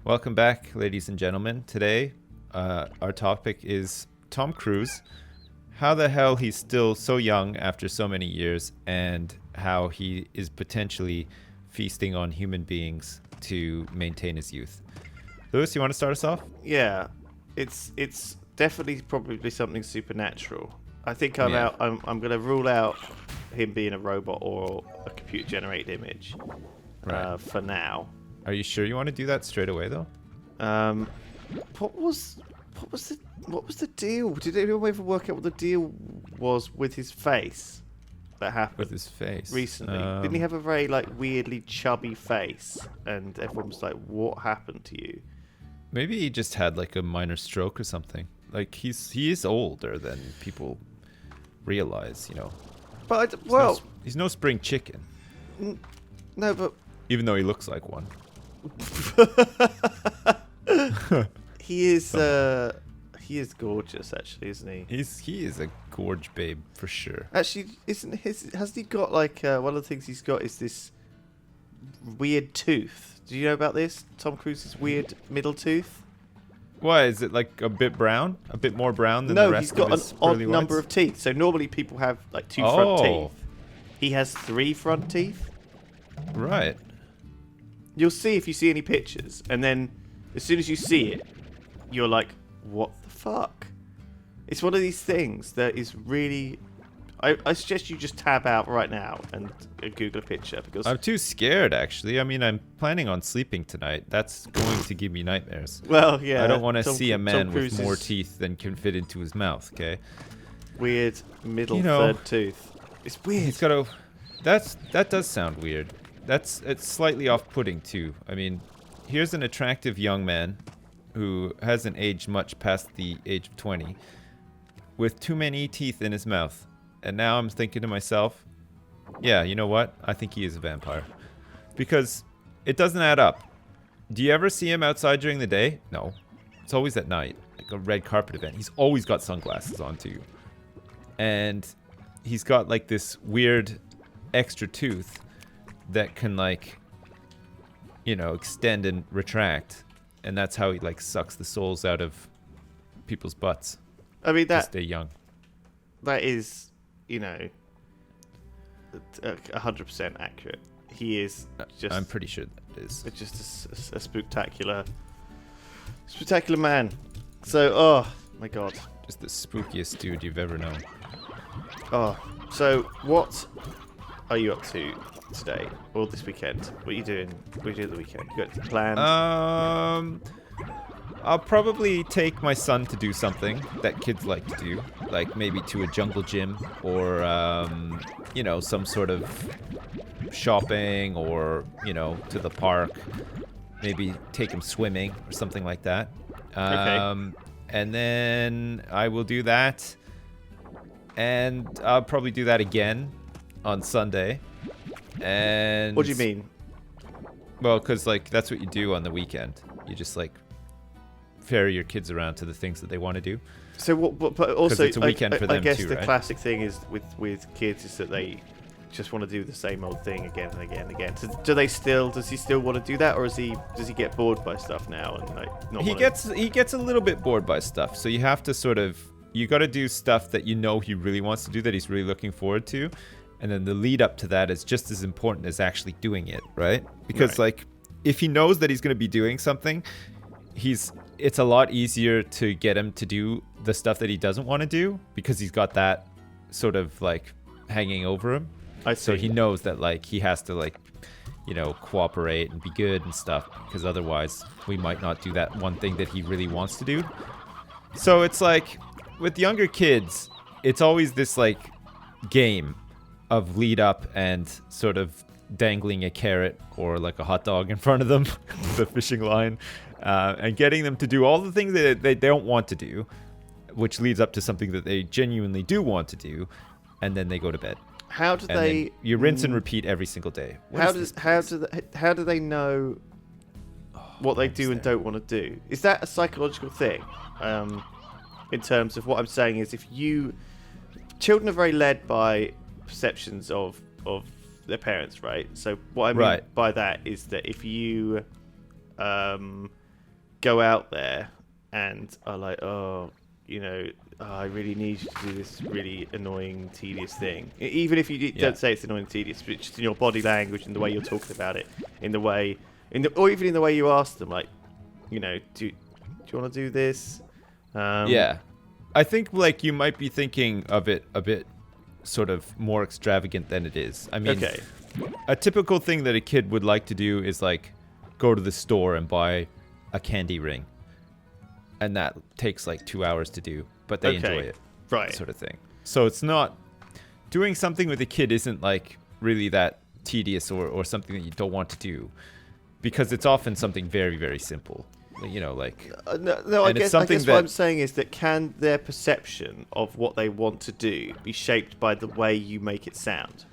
Welcome back, ladies and gentlemen. Today, our topic is Tom Cruise. How the hell he's still so young after so many years, and how he is potentially feasting on human beings to maintain his youth. Lewis, you want to start us off? Yeah, it's definitely probably something supernatural. I think I'm out. I'm going to rule out him being a robot or a computer-generated image for now. Are you sure you want to do that straight away, though? What was the deal? Did anyone ever work out what the deal was with his face that happened? With his face recently? Didn't he have a very weirdly chubby face? And everyone was like, "What happened to you?" Maybe he just had a minor stroke or something. He is older than people realize, But he's no spring chicken. No, but even though he looks like one. he is gorgeous, actually, isn't he? He is a gorge babe for sure. Actually, hasn't he got one of the things he's got is this weird tooth? Do you know about this? Tom Cruise's weird middle tooth? Why is it a bit brown? A bit more brown than the rest of his he's got an odd number of teeth. So normally people have two front teeth. He has 3 front teeth. Right. You'll see if you see any pictures, and then as soon as you see it, you're like, what the fuck? It's one of these things that is really... I suggest you just tab out right now and Google a picture, because... I'm too scared, actually. I mean, I'm planning on sleeping tonight. That's going to give me nightmares. Well, yeah. I don't want to see a man with more teeth than can fit into his mouth, okay? Weird middle third tooth. It's weird. He's got a... That does sound weird. It's slightly off-putting, too. I mean, here's an attractive young man who hasn't aged much past the age of 20 with too many teeth in his mouth. And now I'm thinking to myself, yeah, you know what? I think he is a vampire. Because it doesn't add up. Do you ever see him outside during the day? No. It's always at night, like a red carpet event. He's always got sunglasses on, too. And he's got this weird extra tooth that can extend and retract, and that's how he accks the souls out of people's butts. I mean, to stay young. That is, 100% accurate. He is just... I'm pretty sure that is. It's just a spectacular man. So, oh my god. Just the spookiest dude you've ever known. Oh, so what are you up to today or this weekend? What are you doing? What are you doing the weekend? You got anything planned? I'll probably take my son to do something that kids like to do, maybe to a jungle gym or some sort of shopping, or to the park. Maybe take him swimming or something like that. Okay. And then I will do that, and I'll probably do that again on Sunday. And what do you mean? Well, because that's what you do on the weekend. You just ferry your kids around to the things that they want to do. So what? But also, it's a weekend for them I guess too, the right? classic thing is with kids is that they just want to do the same old thing again and again and again. So does he still want to do that, or does he get bored by stuff now and not? He gets a little bit bored by stuff. So you have to you got to do stuff that he really wants to do, that he's really looking forward to. And then the lead up to that is just as important as actually doing it, right? Because if he knows that he's going to be doing something, it's a lot easier to get him to do the stuff that he doesn't want to do, because he's got that sort of hanging over him. I see. So he knows that he has to cooperate and be good and stuff, because otherwise we might not do that one thing that he really wants to do. So it's with younger kids, it's always this game of lead up and sort of dangling a carrot or a hot dog in front of them, the fishing line, and getting them to do all the things that they don't want to do, which leads up to something that they genuinely do want to do, and then they go to bed. How do they? You rinse and repeat every single day. How do they know what they do and don't want to do? Is that a psychological thing? In terms of what I'm saying is, children are very led by perceptions of their parents, right? So what I mean by that is that if you go out there and are like, oh, I really need you to do this really annoying, tedious thing. Even if you don't say it's annoying, tedious, but just in your body language and the way you're talking about it, or even in the way you ask them, like, do you want to do this? Yeah. I think, like, you might be thinking of it a bit sort of more extravagant than it is. I mean, a typical thing that a kid would like to do is, like, go to the store and buy a candy ring. And that takes, like, 2 hours to do, but they enjoy it. Right. Sort of thing. So it's not... Doing something with a kid isn't, like, really that tedious or something that you don't want to do. Because it's often something very, very simple. Like... No, I guess what I'm saying is that can their perception of what they want to do be shaped by the way you make it sound?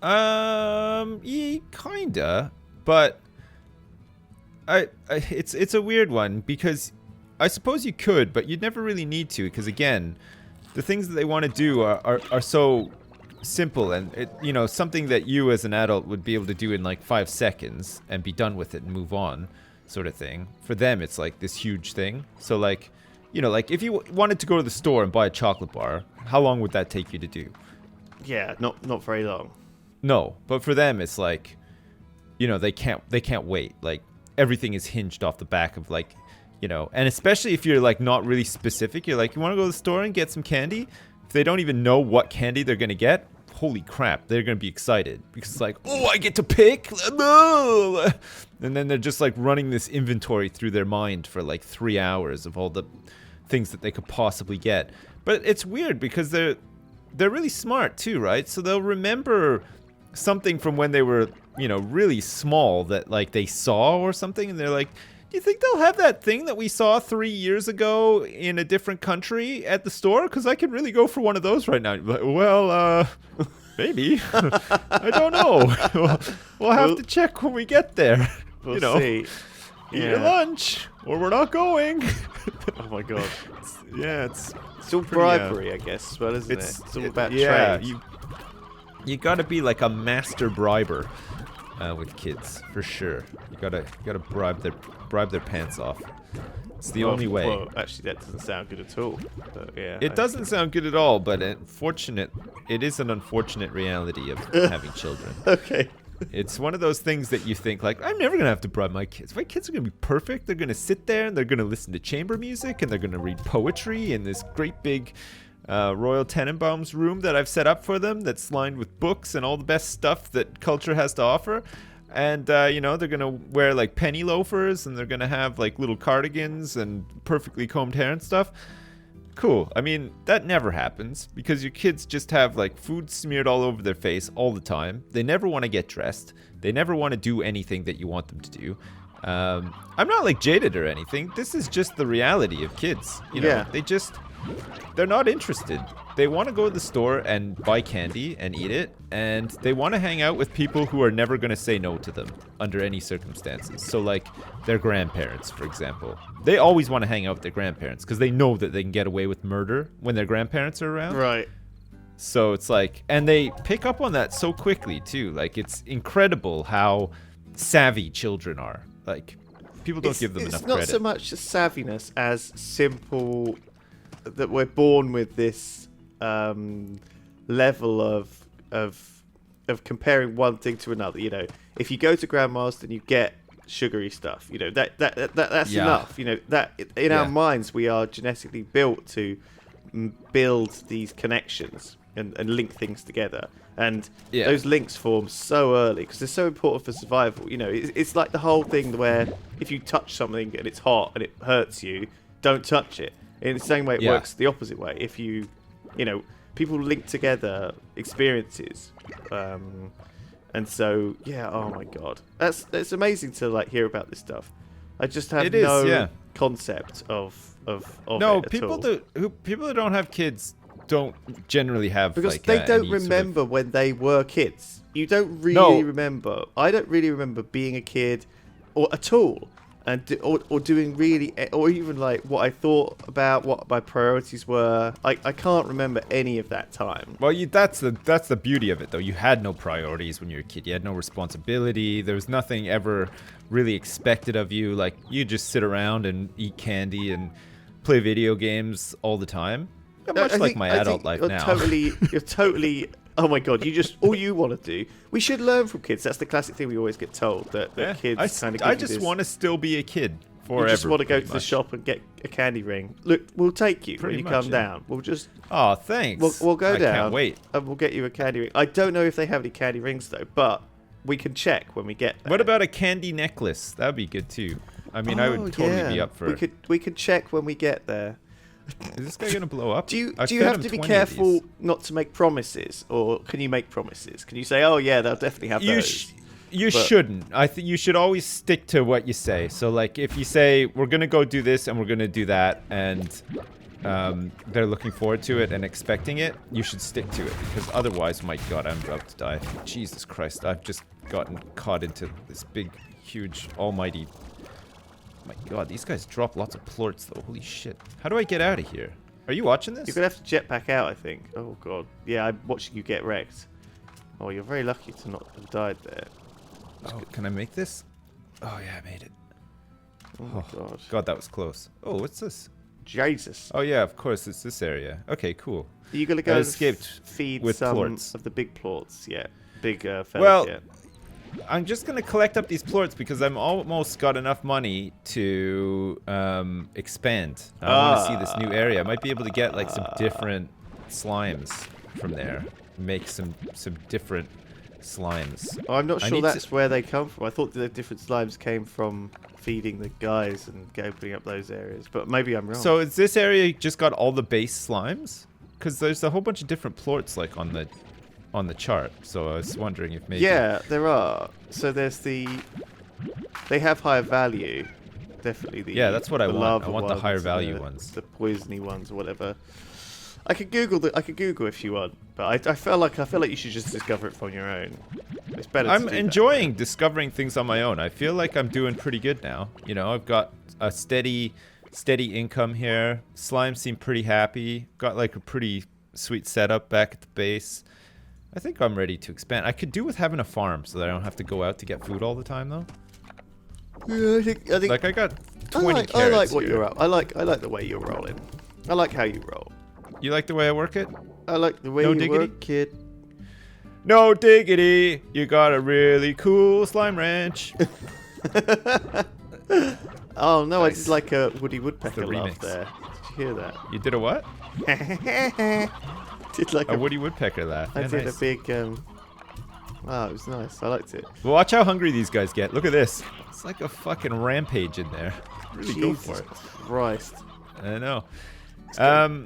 Yeah, kinda. But... It's a weird one, because... I suppose you could, but you'd never really need to, because again, the things that they want to do are so simple, and something that you as an adult would be able to do in like 5 seconds and be done with it and move on, sort of thing. For them, it's like this huge thing. So like, like if you wanted to go to the store and buy a chocolate bar, how long would that take you to do? Yeah, not very long. No, but for them, it's like, they can't wait. Like everything is hinged off the back of like. And especially if you're like not really specific, you're like, you want to go to the store and get some candy? If they don't even know what candy they're going to get, holy crap, they're going to be excited because it's like, oh, I get to pick. And then they're just like running this inventory through their mind for like 3 hours of all the things that they could possibly get. But it's weird because they're really smart too, right? So they'll remember something from when they were, really small that like they saw or something. And they're like, do you think they'll have that thing that we saw 3 years ago in a different country at the store? Because I could really go for one of those right now. Well, maybe. I don't know. We'll have to check when we get there. We'll see. Eat your lunch, or we're not going. Oh my god. It's all bribery, I guess, as well, isn't it? It's all about trade. You gotta be like a master briber. With kids, for sure. You gotta bribe their pants off. It's the only way. Well, actually, that doesn't sound good at all. But yeah, it doesn't sound good at all, but it is an unfortunate reality of having children. Okay. It's one of those things that you think, like, I'm never gonna have to bribe my kids. My kids are gonna be perfect. They're gonna sit there and they're gonna listen to chamber music and they're gonna read poetry in this great big Royal Tenenbaums room that I've set up for them that's lined with books and all the best stuff that culture has to offer. And, they're going to wear, like, penny loafers and they're going to have, like, little cardigans and perfectly combed hair and stuff. Cool. I mean, that never happens because your kids just have, like, food smeared all over their face all the time. They never want to get dressed. They never want to do anything that you want them to do. I'm not, like, jaded or anything. This is just the reality of kids. They're not interested. They want to go to the store and buy candy and eat it, and they want to hang out with people who are never going to say no to them under any circumstances. So, like, their grandparents, for example. They always want to hang out with their grandparents because they know that they can get away with murder when their grandparents are around. Right. So it's like, and they pick up on that so quickly, too. Like, it's incredible how savvy children are. Like, people don't give them enough credit. It's not so much savviness as simple... that we're born with this level of comparing one thing to another. If you go to grandma's, then you get sugary stuff. That's enough. That in our minds we are genetically built to build these connections and link things together. And those links form so early because they're so important for survival. It's like the whole thing where if you touch something and it's hot and it hurts you, don't touch it. In the same way, it works the opposite way. If people link together experiences, and so oh my god, it's amazing to like hear about this stuff. I just have concept of no it people at all. People that don't have kids don't generally have because like, they don't remember when they were kids. You don't really remember. I don't really remember being a kid or at all. and or doing really, or even like what I thought about what my priorities were. I can't remember any of that time. Well, that's the beauty of it, though. You had no priorities when you were a kid. You had no responsibility. There was nothing ever really expected of you. Like, you just sit around and eat candy and play video games all the time. Much like my adult life now. You're totally. Oh my god! All you want to do. We should learn from kids. That's the classic thing we always get told that kids kind of. I just want to still be a kid forever. You just want to go to the shop and get a candy ring. Look, we'll take you when you come down. We'll just. Oh, thanks. We'll go down. I can't wait. And we'll get you a candy ring. I don't know if they have any candy rings though, but we can check when we get there. What about a candy necklace? That would be good too. I mean, I would totally be up for it. We could check when we get there. Is this guy gonna blow up? Do you have to be careful not to make promises, or can you make promises? Can you say, "Oh yeah, they'll definitely have those"? You shouldn't. I think you should always stick to what you say. So, like, if you say we're gonna go do this and we're gonna do that, and they're looking forward to it and expecting it, you should stick to it, because otherwise, my God, I'm about to die. Jesus Christ, I've just gotten caught into this big, huge, almighty. My God, these guys drop lots of plorts though. Holy shit. How do I get out of here? Are you watching this? You're going to have to jet back out, I think. Oh, God. Yeah, I'm watching you get wrecked. Oh, you're very lucky to not have died there. Oh, can I make this? Oh, yeah, I made it. Oh, my God. God, that was close. Oh, what's this? Jesus. Oh, yeah, of course, it's this area. Okay, cool. Are you going to go and feed with some plorts. of the big plorts yet? Big fellas yet? I'm just going to collect up these plorts because I'm almost got enough money to expand. I want to see this new area. I might be able to get like some different slimes from there. Make some different slimes. Oh, I'm not sure that's where they come from. I thought the different slimes came from feeding the guys and opening up those areas, but maybe I'm wrong. So is this area just got all the base slimes? Because there's a whole bunch of different plorts like on the chart, so I was wondering if maybe... Yeah, there are. So there's they have higher value, definitely. Yeah, that's what I want. I want the ones, higher value ones. The poisony ones or whatever. I could Google if you want, but I feel like you should just discover it from your own. It's better. I'm enjoying discovering things on my own. I feel like I'm doing pretty good now. You know, I've got a steady income here. Slimes seem pretty happy. Got like a pretty sweet setup back at the base. I think I'm ready to expand. I could do with having a farm so that I don't have to go out to get food all the time, though. Yeah, I think like I got 20 carrots. I like what here. you're up. I like the way you're rolling. I like how you roll. You like the way I work it? I like the way you work, kid. No diggity. You got a really cool slime ranch. Oh no, Nice. I did like a Woody Woodpecker laugh remix. there. Did you hear that? You did a what? Did like A Woody Woodpecker laugh. I Yeah, did nice. a big oh, it was nice. I liked it. Well, watch how hungry these guys get. Look at this. It's like a fucking rampage in there. Really go for Jesus it. Christ. I know.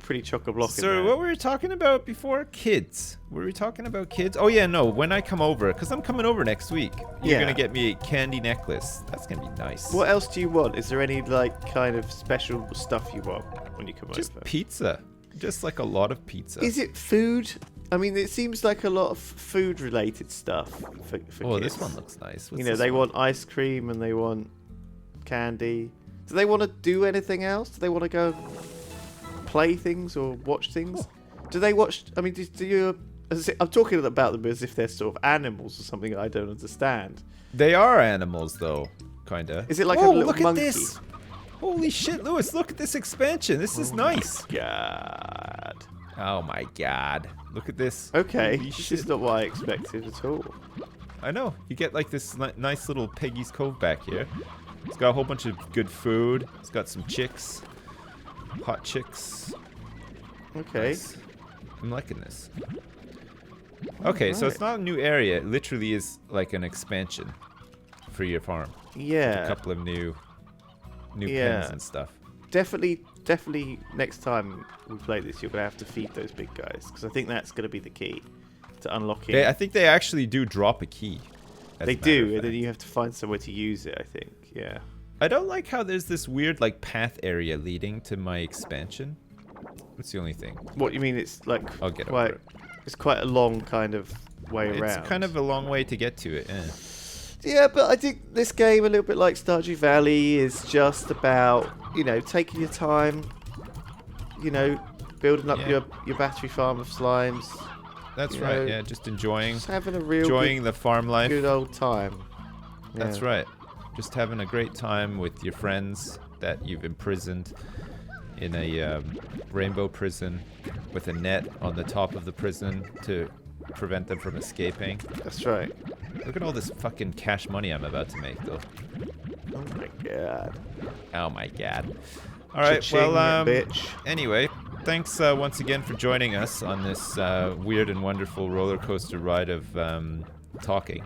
Pretty chock-a-block in So there. what were we talking about before? Kids. Were we talking about kids? Oh yeah, no. When I come over, because I'm coming over next week, you're Yeah. gonna get me a candy necklace. That's gonna be nice. What else do you want? Is there any like kind of special stuff you want when you come Just over? pizza. Just like a lot of pizza. Is it food? I mean, it seems like a lot of food-related stuff for Oh, kids. this one looks nice. What's You know, this they one? want ice cream and they want candy. Do they want to do anything else? Do they want to go play things or watch things? Do they watch? I mean, do you? I'm talking about them as if they're sort of animals or something I don't understand. They are animals, though, kinda. Is it like a oh, little look monkey? at this! Holy shit, Lewis! Look at this expansion. This is nice. God. Oh my God! Look at this. Okay, Holy this shit. is not what I expected at all. I know. You get like this nice little Peggy's Cove back here. It's got a whole bunch of good food. It's got some chicks. Hot chicks. Okay. Nice. I'm liking this. Okay, so it's not a new area. It literally is like an expansion for your farm. A Yeah. couple of new Yeah. pens and stuff. Definitely next time we play this, you're going to have to feed those big guys. Because I think that's going to be the key to unlocking. I think they actually do drop a key. as They a matter do, of and then fact. you have to find somewhere to use it, I think. Yeah. I don't like how there's this weird like path area leading to my expansion. That's the only thing. What you mean? It's like I'll get quite, over it. it's quite a long kind of way around. It's kind of a long way to get to it. Yeah, but I think this game, a little bit like Stardew Valley, is just about, you know, taking your time, you know, building up Yeah. your battery farm of slimes. That's You right. know, Yeah, just enjoying Just having a real enjoying the farm life. good old time. That's Yeah. right. Just having a great time with your friends that you've imprisoned in a rainbow prison with a net on the top of the prison to prevent them from escaping. That's right. Look at all this fucking cash money I'm about to make, though. Oh my god. Oh my god. All right, Cha-ching, well, bitch. anyway, thanks once again for joining us on this weird and wonderful roller coaster ride of talking.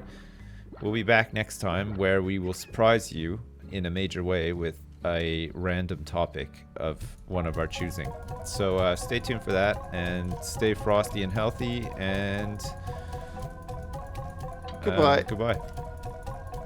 We'll be back next time where we will surprise you in a major way with a random topic of one of our choosing. So stay tuned for that and stay frosty and healthy and Goodbye. goodbye.